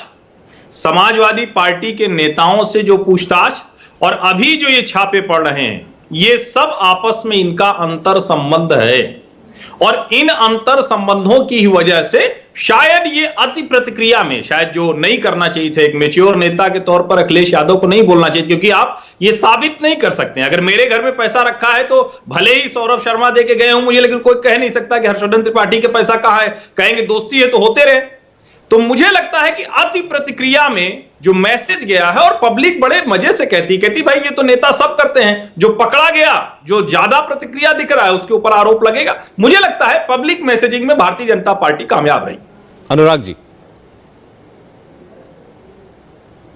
S4: समाजवादी पार्टी के नेताओं से जो पूछताछ और अभी जो ये छापे पड़ रहे हैं, ये सब आपस में इनका अंतर संबंध है। और इन अंतर संबंधों की ही वजह से शायद ये अति प्रतिक्रिया में, शायद जो नहीं करना चाहिए था, एक मैच्योर नेता के तौर पर अखिलेश यादव को नहीं बोलना चाहिए, क्योंकि आप ये साबित नहीं कर सकते हैं। अगर मेरे घर में पैसा रखा है तो भले ही सौरभ शर्मा दे के गए हूं मुझे, लेकिन कोई कह नहीं सकता कि हर्षवर्धन त्रिपाठी के पैसा कहां है। कहेंगे दोस्ती है तो होते रहे। तो मुझे लगता है कि अति प्रतिक्रिया में जो मैसेज गया है, और पब्लिक बड़े मजे से कहती भाई ये तो नेता सब करते हैं, जो पकड़ा गया, जो ज्यादा प्रतिक्रिया दिख रहा है उसके ऊपर आरोप लगेगा। मुझे लगता है पब्लिक मैसेजिंग में भारतीय जनता पार्टी कामयाब रही।
S1: अनुराग जी,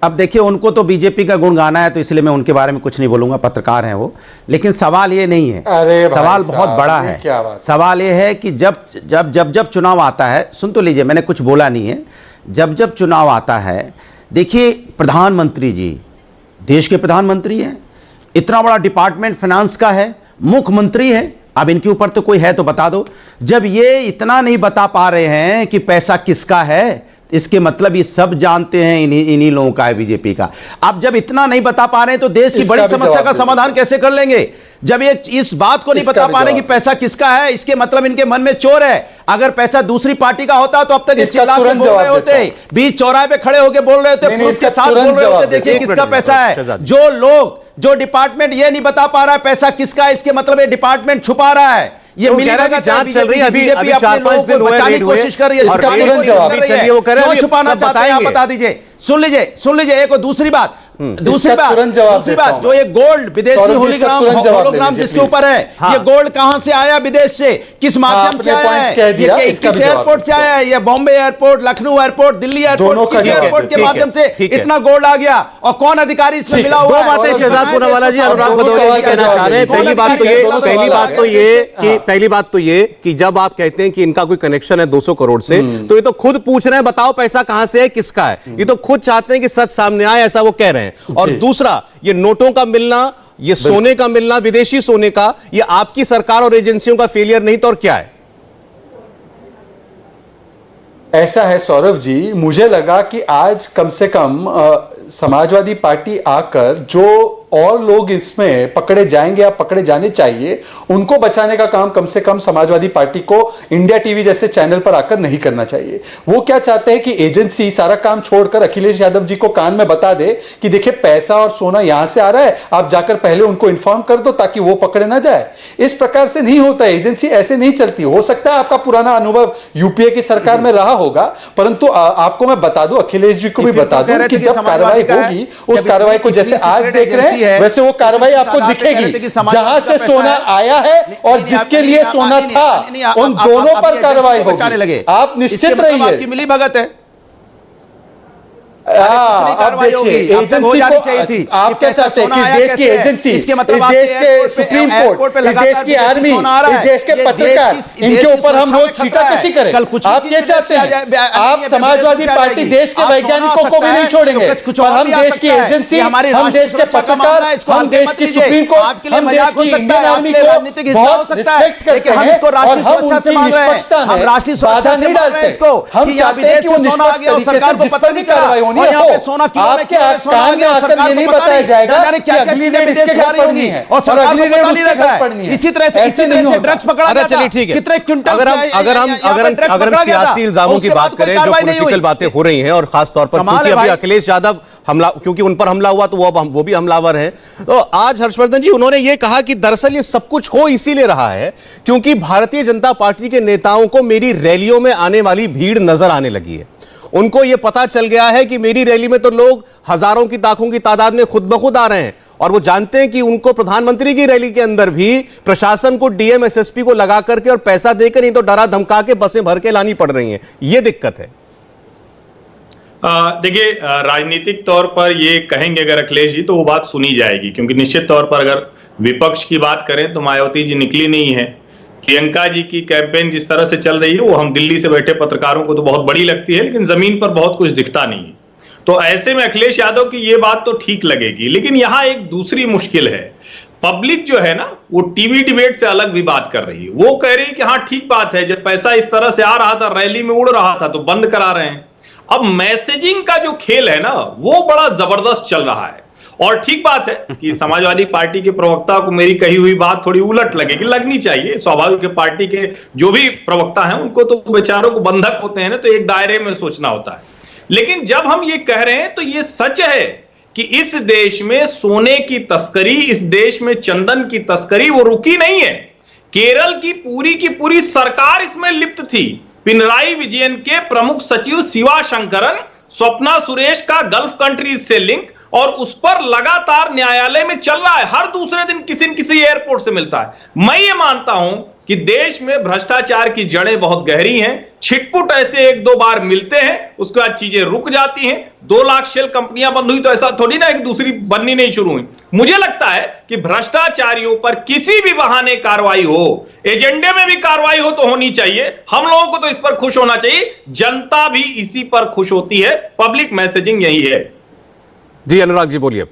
S2: अब देखिए, उनको तो बीजेपी का गुण गाना है तो इसलिए मैं उनके बारे में कुछ नहीं बोलूंगा, पत्रकार हैं वो। लेकिन सवाल ये नहीं है, सवाल बहुत बड़ा है। सवाल ये है कि जब चुनाव आता है, सुन तो लीजिए, मैंने कुछ बोला नहीं है। जब चुनाव आता है, देखिए प्रधानमंत्री जी देश के प्रधानमंत्री हैं, इतना बड़ा डिपार्टमेंट फाइनेंस का है, मुख्यमंत्री है, अब इनके ऊपर तो कोई है तो बता दो। जब ये इतना नहीं बता पा रहे हैं कि पैसा किसका है, इसके मतलब ये सब जानते हैं इन्हीं लोगों का है, बीजेपी का। अब जब इतना नहीं बता पा रहे हैं तो देश की बड़ी समस्या का समाधान कैसे कर लेंगे? जब ये इस बात को नहीं बता पा रहे कि पैसा किसका है, इसके मतलब इनके मन में चोर है। अगर पैसा दूसरी पार्टी का होता तो अब तक इसके खिलाफ बोल रहे होते, बीच चौराहे पे खड़े होकर बोल रहे होते, पुलिस के साथ बोल रहे होते, देखिए किसका पैसा है। जो डिपार्टमेंट ये नहीं बता पा रहा है पैसा किसका है, इसके मतलब ये डिपार्टमेंट छुपा रहा है। ये
S1: जांच चल रही है, अभी 4-5 दिन हुए,
S2: कोशिश कर रही है, छुपाना चाहते हैं, आप बता दीजिए। सुन लीजिए एक और दूसरी बात, जो ये गोल्ड विदेशी होलोग्राम जिसके ऊपर है, ये गोल्ड कहां से आया, विदेश से, किस माध्यम से आया है, ये किस एयरपोर्ट से आया है, ये Bombay airport, Lucknow airport, Delhi airport, किस एयरपोर्ट के माध्यम से इतना गोल्ड आ गया और कौन अधिकारी इसमें मिला हुआ है?
S1: दो बातें शहजाद पूनावाला जी, अनुराग भदौरिया जी कहना चाह रहे हैं। पहली बात तो ये कि जब आप कहते हैं कि इनका कोई कनेक्शन है 200 करोड़ से, तो ये तो खुद पूछ रहे हैं बताओ पैसा कहां से है, किसका है। ये तो खुद चाहते हैं कि सच सामने आए, ऐसा वो कह रहे हैं। और दूसरा, ये नोटों का मिलना, ये सोने का मिलना, विदेशी सोने का, ये आपकी सरकार और एजेंसियों का फेलियर नहीं तो और क्या है?
S3: ऐसा है सौरभ जी, मुझे लगा कि आज कम से कम समाजवादी पार्टी आकर जो और लोग इसमें पकड़े जाएंगे या पकड़े जाने चाहिए, उनको बचाने का काम कम से कम समाजवादी पार्टी को इंडिया टीवी जैसे चैनल पर आकर नहीं करना चाहिए। वो क्या चाहते हैं कि एजेंसी सारा काम छोड़कर अखिलेश यादव जी को कान में बता दे कि देखिए पैसा और सोना यहां से आ रहा है, आप जाकर पहले उनको इन्फॉर्म कर दो ताकि वो पकड़े ना जाए। इस प्रकार से नहीं होता है, एजेंसी ऐसे नहीं चलती। हो सकता है आपका पुराना अनुभव यूपीए की सरकार में रहा होगा, परंतु आपको मैं बता दूं, अखिलेश जी को भी बता दूं कि जब कार्रवाई होगी, उस कार्रवाई को जैसे आज देख रहे हैं वैसे वो कार्रवाई आपको दिखेगी। जहां से सोना आया है और जिसके लिए सोना था, उन दोनों पर कार्रवाई होगी। आप निश्चित रहिए।
S2: मिली भगत है, कितनी कार्रवाई होगी? अब तक हो जानी चाहिए थी।
S3: आप क्या चाहते हैं कि इस देश की एजेंसी, इस देश के सुप्रीम कोर्ट, इस देश की आर्मी, इस देश के पत्रकार, इनके ऊपर हम रोज छीटाकशी करें? आप ये चाहते हैं? आप समाजवादी पार्टी देश के वैज्ञानिकों को भी नहीं छोड़ेंगे, और हम देश की एजेंसी, हम देश के पत्रकार, हम देश की सुप्रीम कोर्ट, हम देश की इंडियन आर्मी को बहुत रिस्पेक्ट करते हैं, और हम उनकी निष्पक्षता में बाधा नहीं डालते। हम चाहते हैं कि वो निष्पक्ष तरीके से जिस पर भी कार्रवाई होनी है हो। आपके कान में आकर ये नहीं बताया जाएगा कि अगली रेड इसके घर पड़नी है और अगली रेड उसके घर पड़नी है।
S2: इसी तरह से
S3: ऐसे नहीं होगा।
S2: ड्रग्स पकड़ा
S1: अच्छा चलिए ठीक है, अगर हम सियासी इल्जामों की बात करें, जो पॉलिटिकल बातें हो रही हैं, और खास तौर पर क्योंकि अभी अखिलेश यादव क्योंकि उन पर हमला हुआ तो वो भी हमलावर हैं, तो आज हर्षवर्धन जी उन्होंने ये कहा कि दरअसल ये सब कुछ हो इसीलिए रहा है क्योंकि भारतीय जनता पार्टी के नेताओं को मेरी रैलियों में आने वाली भीड़ नजर आने लगी है। उनको यह पता चल गया है कि मेरी रैली में तो लोग हजारों की लाखों की तादाद में खुद ब खुद आ रहे हैं, और वो जानते हैं कि उनको प्रधानमंत्री की रैली के अंदर भी प्रशासन को, डीएम एसएसपी को लगा करके और पैसा देकर, नहीं तो डरा धमका के बसें भर के लानी पड़ रही हैं। ये दिक्कत है।
S4: देखिए, राजनीतिक तौर पर ये कहेंगे अगर अखिलेश जी तो वो बात सुनी जाएगी, क्योंकि निश्चित तौर पर अगर विपक्ष की बात करें तो मायावती जी निकली नहीं है। प्रियंका जी की कैंपेन जिस तरह से चल रही है वो हम दिल्ली से बैठे पत्रकारों को तो बहुत बड़ी लगती है, लेकिन जमीन पर बहुत कुछ दिखता नहीं है। तो ऐसे में अखिलेश यादव की ये बात तो ठीक लगेगी, लेकिन यहां एक दूसरी मुश्किल है। पब्लिक जो है ना, वो टीवी डिबेट से अलग भी बात कर रही है। वो कह रही है कि हाँ ठीक बात है, जब पैसा इस तरह से आ रहा था, रैली में उड़ रहा था, तो बंद करा रहे हैं। अब मैसेजिंग का जो खेल है ना, वो बड़ा जबरदस्त चल रहा है। और ठीक बात है कि समाजवादी पार्टी के प्रवक्ता को मेरी कही हुई बात थोड़ी उलट लगेगी, लगनी चाहिए। स्वाभाविक है, पार्टी के जो भी प्रवक्ता हैं उनको तो बेचारों को बंधक होते हैं ना, तो एक दायरे में सोचना होता है। लेकिन जब हम ये कह रहे हैं तो ये सच है कि इस देश में सोने की तस्करी, इस देश में चंदन की तस्करी वो रुकी नहीं है। केरल की पूरी सरकार इसमें लिप्त थी। पिनराई विजयन के प्रमुख सचिव शिवा शंकरन, स्वप्ना सुरेश का गल्फ कंट्रीज से लिंक, और उस पर लगातार न्यायालय में चल रहा है। हर दूसरे दिन किसी न किसी एयरपोर्ट से मिलता है। मैं ये मानता हूं कि देश में भ्रष्टाचार की जड़ें बहुत गहरी हैं। छिटपुट ऐसे एक दो बार मिलते हैं, उसके बाद चीजें रुक जाती हैं। 2 लाख शेल कंपनियां बंद हुई तो ऐसा थोड़ी ना एक दूसरी बननी नहीं शुरू हुई। मुझे लगता है कि भ्रष्टाचारियों पर किसी भी बहाने कार्रवाई हो, एजेंडे में भी कार्रवाई हो तो होनी चाहिए। हम लोगों को तो इस पर खुश होना चाहिए, जनता भी इसी पर खुश होती है। पब्लिक मैसेजिंग यही है।
S1: जी अनुराग जी बोलिए।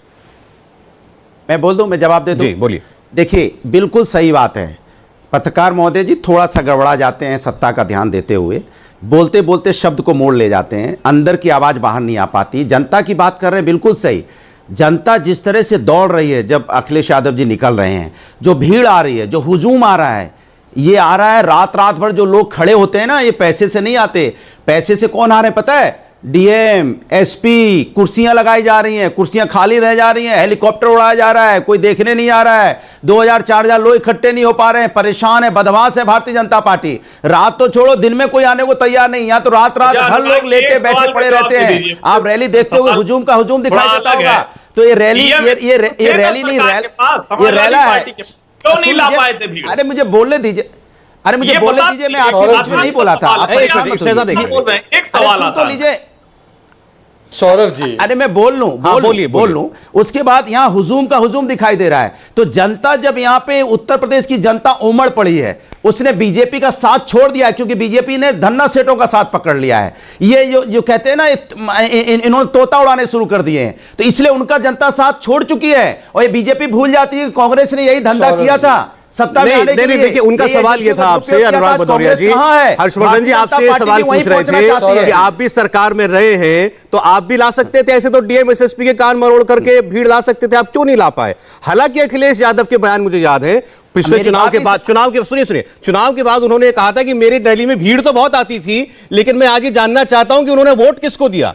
S2: मैं बोल दूं, मैं जवाब दे दूं?
S1: जी बोलिए।
S2: देखिए, बिल्कुल सही बात है। पत्रकार महोदय जी थोड़ा सा गड़बड़ा जाते हैं सत्ता का ध्यान देते हुए, बोलते बोलते शब्द को मोड़ ले जाते हैं, अंदर की आवाज बाहर नहीं आ पाती। जनता की बात कर रहे हैं, बिल्कुल सही। जनता जिस तरह से दौड़ रही है, जब अखिलेश यादव जी निकल रहे हैं, जो भीड़ आ रही है, जो हुजूम आ रहा है, ये आ रहा है रात भर। जो लोग खड़े होते हैं ना, ये पैसे से नहीं आते। पैसे से कौन आ रहे हैं पता है? डीएम, एसपी, कुर्सियां लगाई जा रही हैं, कुर्सियां खाली रह जा रही हैं, हेलीकॉप्टर उड़ाया जा रहा है, कोई देखने नहीं आ रहा है। 2000-4000 लोग इकट्ठे नहीं हो पा रहे हैं, परेशान है, बदमाश है भारतीय जनता पार्टी। रात तो छोड़ो, दिन में कोई आने को तैयार नहीं। यहाँ तो रात हर लोग लेटे बैठे पड़े रहते हैं। आप रैली देखते हुए हुजूम का हुजूम दिखाई देता होगा। तो ये रैली, ये रैली नहीं, ये रैला है।
S4: क्यों नहीं ला पाए थे भीड़?
S2: अरे मुझे बोलने दीजिए, अरे मुझे बोलने दीजिए। मैं आपसे नहीं बोला था।
S4: एक सवाल
S2: तो लीजिए
S3: सौरभ जी,
S2: अरे मैं बोल लूं। उसके बाद यहां हुजूम का हुजूम दिखाई दे रहा है। तो जनता, जब यहां पे उत्तर प्रदेश की जनता उमड़ पड़ी है, उसने बीजेपी का साथ छोड़ दिया, क्योंकि बीजेपी ने धन्ना सेठों का साथ पकड़ लिया है। ये जो कहते हैं ना, इन्होंने तोता उड़ाने शुरू कर दिए हैं, तो इसलिए उनका जनता साथ छोड़ चुकी है। और ये बीजेपी भूल जाती है कि कांग्रेस ने यही धंधा किया था सत्ता में आने के लिए।
S1: देखिए, उनका सवाल ये था आपसे, अनुराग भदौरिया जी, हर्षवर्धन जी आपसे ये सवाल पूछ रहे थे कि आप भी सरकार में रहे हैं तो आप भी ला सकते थे, ऐसे तो डीएम एसएसपी के कान मरोड़ करके भीड़ ला सकते थे, आप क्यों नहीं ला पाए? हालांकि अखिलेश यादव के बयान मुझे याद है, पिछले चुनाव के बाद, सुनिए, चुनाव के बाद उन्होंने कहा था कि मेरी रैली में भीड़ तो बहुत आती थी, लेकिन मैं आज ये जानना चाहता हूं कि उन्होंने वोट किसको दिया।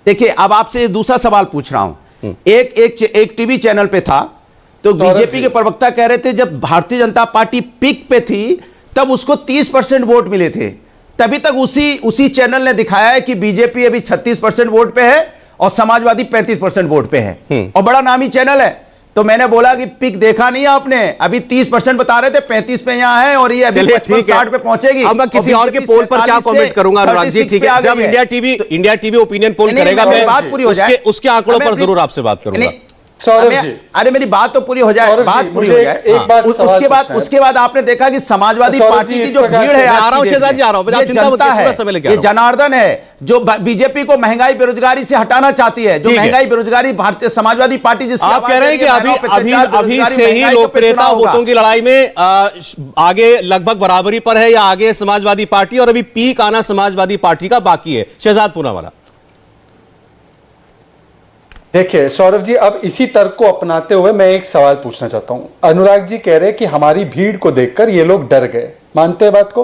S2: देखिए, अब आपसे दूसरा सवाल पूछ रहा हूं। एक टीवी चैनल पे था, तो बीजेपी के प्रवक्ता कह रहे थे जब भारतीय जनता पार्टी पीक पे थी तब उसको 30% वोट मिले थे। तभी तक उसी चैनल ने दिखाया है कि बीजेपी अभी 36% वोट पे है और समाजवादी 35% वोट पे है। और बड़ा नामी चैनल है। तो मैंने बोला कि पिक देखा नहीं आपने, अभी 30% बता रहे थे, 35 पे यहाँ है और ये अभी 60 पे पहुंचेगी।
S1: अब मैं किसी और के पोल पर क्या कमेंट करूंगा अनुराग जी, ठीक है, जब इंडिया टीवी ओपिनियन पोल करेगा मैं
S2: बात पूरी हो जाए,
S1: उसके आंकड़ों पर जरूर आपसे बात करूंगा।
S3: सौरभ जी,
S2: अरे मेरी बात तो पूरी हो जाए, बात पूरी हो जाए।
S3: एक बात
S2: उसके बाद आपने देखा कि समाजवादी पार्टी की जो भीड़ है,
S1: आ रहा हूं शहजाद जी, आ रहा हूं, आप चिंता मत कीजिए, पूरा समय लेके आ रहा हूं।
S2: ये जनार्दन है जो बीजेपी को महंगाई बेरोजगारी से हटाना चाहती है, जो महंगाई बेरोजगारी भारतीय समाजवादी पार्टी जिसकी
S1: आप कह रहे हैं कि अभी से ही लोकप्रियता वोटों की लड़ाई में आगे लगभग बराबरी पर है या आगे समाजवादी पार्टी, और अभी पीक आना समाजवादी पार्टी का बाकी है। शहजाद पूनावाला,
S3: देखिए सौरभ जी, अब इसी तर्क को अपनाते हुए मैं एक सवाल पूछना चाहता हूं। अनुराग जी कह रहे हैं कि हमारी भीड़ को देखकर ये लोग डर गए, मानते हैं बात को?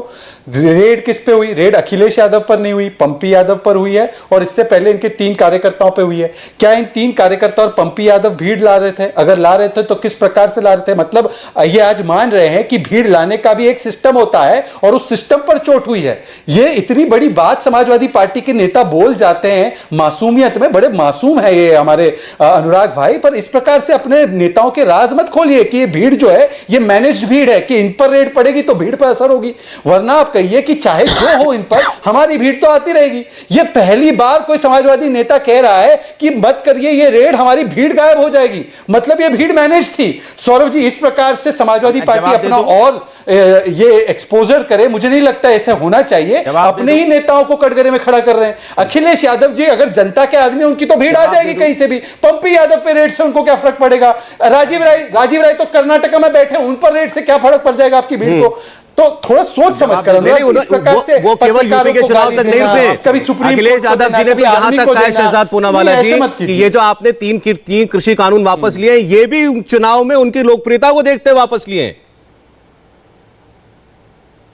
S3: रेड किस पे हुई? रेड अखिलेश यादव पर नहीं हुई, पंपी यादव पर हुई है, और इससे पहले इनके 3 कार्यकर्ताओं पे हुई है। क्या इन 3 कार्यकर्ता और पंपी यादव भीड़ ला रहे थे? अगर ला रहे थे तो किस प्रकार से ला रहे थे? मतलब ये आज मान रहे हैं कि भीड़ लाने का भी एक सिस्टम होता है और उस सिस्टम पर चोट हुई है। ये इतनी बड़ी बात समाजवादी पार्टी के नेता बोल जाते हैं, मासूमियत में बड़े मासूम है ये हमारे अनुराग भाई, पर इस प्रकार से अपने नेताओं के राज मत खोलिए कि ये भीड़ जो है ये मैनेज्ड भीड़ है, कि इन पर रेड पड़ेगी तो भीड़ पर असर होगी, वरना आप कहिए कि चाहे जो हो इन पर हमारी भीड़ तो आती रहेगी। ये पहली बार कोई समाजवादी नेता कह रहा है कि मत करिए ये रेड, हमारी भीड़ गायब हो जाएगी। मतलब ये भीड़ मैनेज थी। सौरभ जी, इस प्रकार से समाजवादी पार्टी अपना और ये एक्सपोजर करे, मुझे नहीं लगता ऐसा होना चाहिए। अपने ही नेताओं को कटघरे में खड़ा कर रहे हैं। अखिलेश यादव जी अगर जनता के आदमी, उनकी तो भीड़ आ जाएगी कहीं से भी। पंपी यादव पे रेड से उनको क्या फर्क पड़ेगा? राजीव राय तो कर्नाटक में बैठे, उन पर रेड से क्या फर्क पड़ जाएगा आपकी भीड़ को? तो थोड़ा सोच समझ कर
S1: वो केवल यूपी के चुनाव तक नहीं रुके।
S3: कभी सुप्रीम
S1: अखिलेश यादव जी ने भी यहां तक कहा, शहजाद पूनावाला जी, कि ये जो आपने 3 कृषि कानून वापस लिए हैं, ये भी चुनाव में उनकी लोकप्रियता को देखते वापस लिए हैं।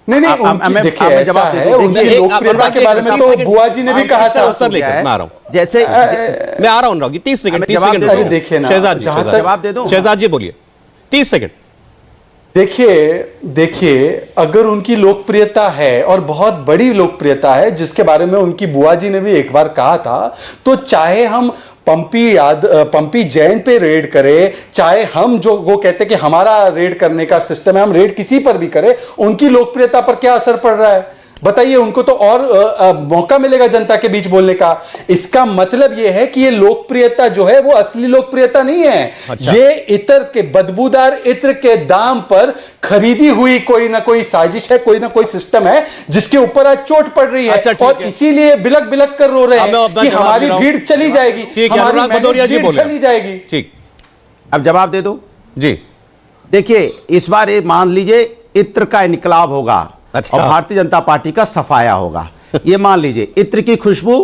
S3: नहीं, देखिए ऐसा है, उनकी लोकप्रियता के बारे में तो बुआ जी ने भी कहा था।
S1: उत्तर लेकर मैं आ रहा हूं,
S2: जैसे
S1: मैं आ रहा हूं 30 सेकंड।
S3: देखिए ना,
S1: शहजाद जी जवाब दे दो। शहजाद जी बोलिए, 30 सेकंड।
S3: देखिए अगर उनकी लोकप्रियता है और बहुत बड़ी लोकप्रियता है, जिसके बारे में उनकी बुआ जी ने भी एक बार कहा था, तो चाहे हम पंपी जैन पे रेड करें, चाहे हम जो वो कहते कि हमारा रेड करने का सिस्टम है, हम रेड किसी पर भी करें, उनकी लोकप्रियता पर क्या असर पड़ रहा है बताइए? उनको तो और मौका मिलेगा जनता के बीच बोलने का। इसका मतलब यह है कि ये लोकप्रियता जो है वो असली लोकप्रियता नहीं है। अच्छा। ये इत्र के, बदबूदार इत्र के दाम पर खरीदी हुई कोई ना कोई साजिश है, कोई ना कोई सिस्टम है जिसके ऊपर आज चोट पड़ रही है। अच्छा, और इसीलिए बिलक बिलक कर रो रहे हैं कि हमारी भीड़ चली जाएगी, हमारी भीड़ चली जाएगी।
S1: ठीक,
S2: अब जवाब दे दो
S1: जी।
S2: देखिए इस बार ये मान लीजिए इत्र का इनकलाब होगा। अच्छा। और भारतीय जनता पार्टी का सफाया होगा। ये मान लीजिए इत्र की खुशबू,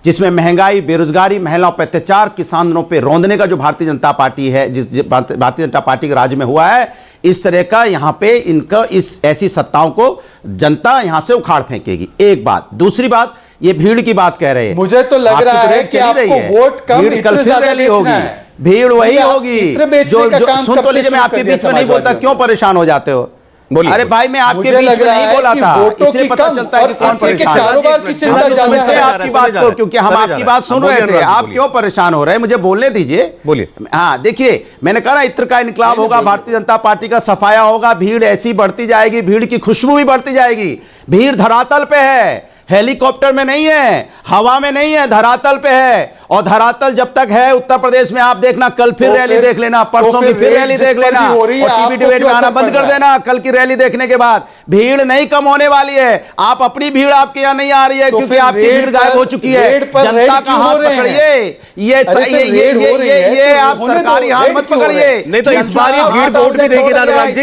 S2: जिसमें महंगाई, बेरोजगारी, महिलाओं पर अत्याचार, किसानों पे रौंदने का जो भारतीय जनता पार्टी है, जिस भारतीय जनता पार्टी के राज्य में हुआ है, इस तरह का यहां पे इनका इस ऐसी सत्ताओं को जनता यहां से उखाड़ फेंकेगी। एक बात। दूसरी बात, ये भीड़ की बात कह रहे हैं,
S3: मुझे तो लग रहा है कि आपको वोट कम, इत्र ज्यादा बेचना है।
S2: भीड़ वही होगी जो सुन तो लीजिए, मैं आपके बीच में नहीं बोलता, क्यों परेशान हो जाते हो? अरे भाई मैं आपके बीच में नहीं बोला था, इससे पता चलता है कि कौन परेशान है। आपकी बात को, क्योंकि हम आपकी बात सुन रहे थे, आप क्यों परेशान हो रहे हैं? मुझे बोलने दीजिए।
S1: बोलिए।
S2: हाँ देखिए, मैंने कहा ना इत्र का इनकलाब होगा, भारतीय जनता पार्टी का सफाया होगा, भीड़ ऐसी बढ़ती जाएगी, भीड़ की खुशबू भी बढ़ती जाएगी। भीड़ धरातल पे है, हेलीकॉप्टर में नहीं है, हवा में नहीं है, धरातल पे है। और धरातल जब तक है उत्तर प्रदेश में, आप देखना कल फिर रैली देख लेना, परसों की फिर रैली देख लेना, और टीवी डिबेट में आना बंद कर देना कल की रैली देखने के बाद। भीड़ नहीं कम होने वाली है। आप अपनी भीड़ आपके यहाँ नहीं आ रही है, क्योंकि आपकी भीड़ गायब हो चुकी है। जनता का हाथ पकड़िए, ये आप सरकारी हाथ मत पकड़िए।
S1: नहीं तो इस बार ये भीड़ वोट भी देगी ना अनुराग जी,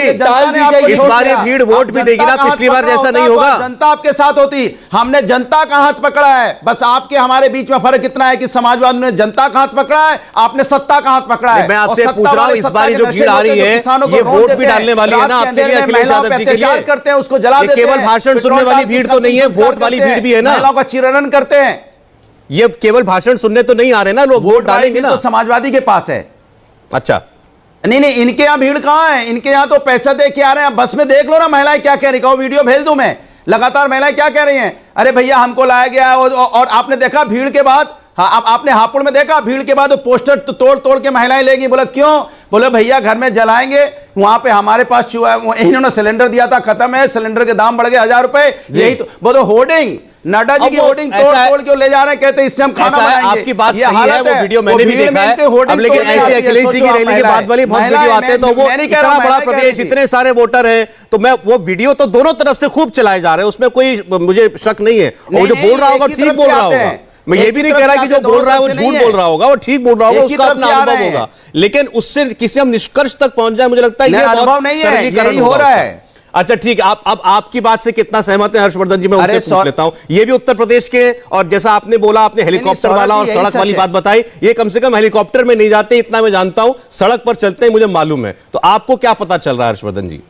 S1: इस बार ये भीड़ वोट भी देगी ना, पिछली बार जैसा नहीं होगा।
S2: जनता आपके साथ होती, हमने जनता का हाथ पकड़ा है। बस आपके हमारे बीच में फर्क इतना है कि समाजवाद ने जनता का हाथ पकड़ा है, आपने सत्ता का हाथ पकड़ा है।
S1: मैं आपसे पूछ रहा हूं, इस बार जो भीड़ आ रही है, ये वोट भी डालने वाली है ना आपके लिए, अखिलेश यादव जी के लिए?
S2: करते हैं उसको जला देते हैं।
S1: केवल भाषण सुनने वाली भीड़ तो नहीं है, वोट वाली भीड़ भी है ना।
S2: महिलाओं का चिरणन करते हैं।
S1: ये केवल भाषण सुनने तो नहीं आ रहे ना लोग, वोट डालेंगे ना।
S2: तो समाजवादी के पास है।
S1: अच्छा,
S2: नहीं, इनके यहाँ भीड़ कहां है? इनके यहाँ तो पैसा दे के आ रहे हैं। बस में देख लो ना महिलाएं क्या कह रही है, वीडियो भेज दूं मैं। लगातार महिलाएं क्या कह रही हैं, अरे भैया हमको लाया गया, और आपने देखा भीड़ के बाद हाँ, अब आपने हापुड़ में देखा भीड़ के बाद वो पोस्टर तो तोड़ तोड़ के महिलाएं लेगी। बोला क्यों? बोले भैया घर में जलाएंगे, वहां पे हमारे पास चूहा, इन्होंने सिलेंडर दिया था, खत्म है, सिलेंडर के दाम बढ़ गए 1000 रुपए। यही तो बोलो होर्डिंग, नड्डा जी की होर्डिंग तोड़ तोड़ के ले जा रहे हैं, कहते हैं इससे हम खाना बनाएंगे।
S1: आपकी बात सही है, वो वीडियो मैंने भी देखा है। अब लेकिन ऐसे अखिलेश जी की रैली के बाद वाली बहुत वीडियो आते हैं, तो वो इतना बड़ा प्रदेश, इतने सारे वोटर हैं, तो मैं वो वीडियो तो दोनों तरफ से खूब चलाए जा रहे हैं, उसमें कोई मुझे शक नहीं है। और जो बोल रहा होगा ठीक बोल रहा होगा, मैं ये भी नहीं कह रहा कि जो बोल रहा है वो झूठ बोल रहा होगा, वो ठीक बोल रहा होगा, उसका अपना अनुभव होगा, लेकिन उससे किसी हम निष्कर्ष तक पहुंच जाए, मुझे लगता है ये
S2: अनुभव नहीं है, यही हो रहा है।
S1: अच्छा ठीक है, अब आपकी बात से कितना सहमत है हर्षवर्धन जी, मैं उनसे पूछ लेता हूं। ये भी उत्तर प्रदेश के, और जैसा आपने बोला, आपने हेलीकॉप्टर वाला और सड़क वाली बात बताई, ये कम से कम हेलीकॉप्टर में नहीं जाते, इतना मैं जानता हूं, सड़क पर चलते हैं, मुझे मालूम है। तो आपको क्या पता चल रहा है हर्षवर्धन जी?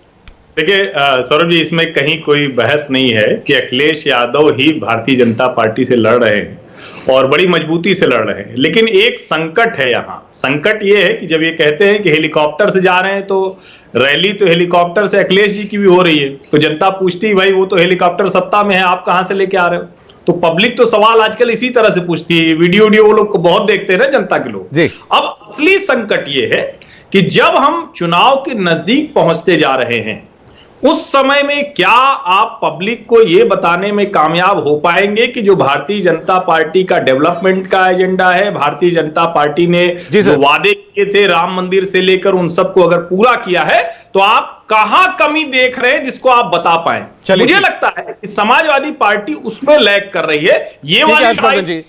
S4: देखिए सौरभ जी, इसमें कहीं कोई बहस नहीं है कि अखिलेश यादव ही भारतीय जनता पार्टी से लड़ रहे हैं और बड़ी मजबूती से लड़ रहे हैं। लेकिन एक संकट है यहाँ। संकट ये है कि जब ये कहते हैं कि हेलीकॉप्टर से जा रहे हैं, तो रैली तो हेलीकॉप्टर से अखिलेश जी की भी हो रही है, तो जनता पूछती है भाई वो तो हेलीकॉप्टर सत्ता में है, आप कहां से लेके आ रहे हो? तो पब्लिक तो सवाल आजकल इसी तरह से पूछती है। वीडियो वो लोग बहुत देखते हैं ना जनता के लोग। अब असली संकट ये है कि जब हम चुनाव के नजदीक पहुंचते जा रहे हैं, उस समय में क्या आप पब्लिक को यह बताने में कामयाब हो पाएंगे कि जो भारतीय जनता पार्टी का डेवलपमेंट का एजेंडा है, भारतीय जनता पार्टी ने जो वादे किए थे राम मंदिर से लेकर उन सबको अगर पूरा किया है, तो आप कहां कमी देख रहे हैं जिसको आप बता पाए? मुझे लगता है कि समाजवादी पार्टी उसमें लैग कर रही है। ये वाली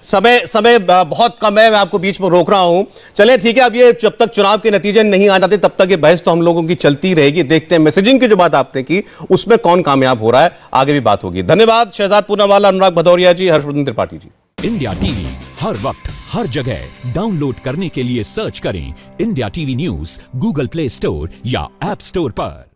S1: समय बहुत कम है, मैं आपको बीच में रोक रहा हूं। चले ठीक है, अब ये जब तक चुनाव के नतीजे नहीं आ जाते तब तक ये बहस तो हम लोगों की चलती रहेगी। देखते हैं मैसेजिंग की जो बात आपने की उसमें कौन कामयाब हो रहा है, आगे भी बात होगी। धन्यवाद शहजाद पूनावाला, अनुराग भदौरिया जी, हर्षवर्धन त्रिपाठी जी।
S5: इंडिया टीवी हर वक्त हर जगह डाउनलोड करने के लिए सर्च करें India TV news Google play store या ऐप स्टोर पर।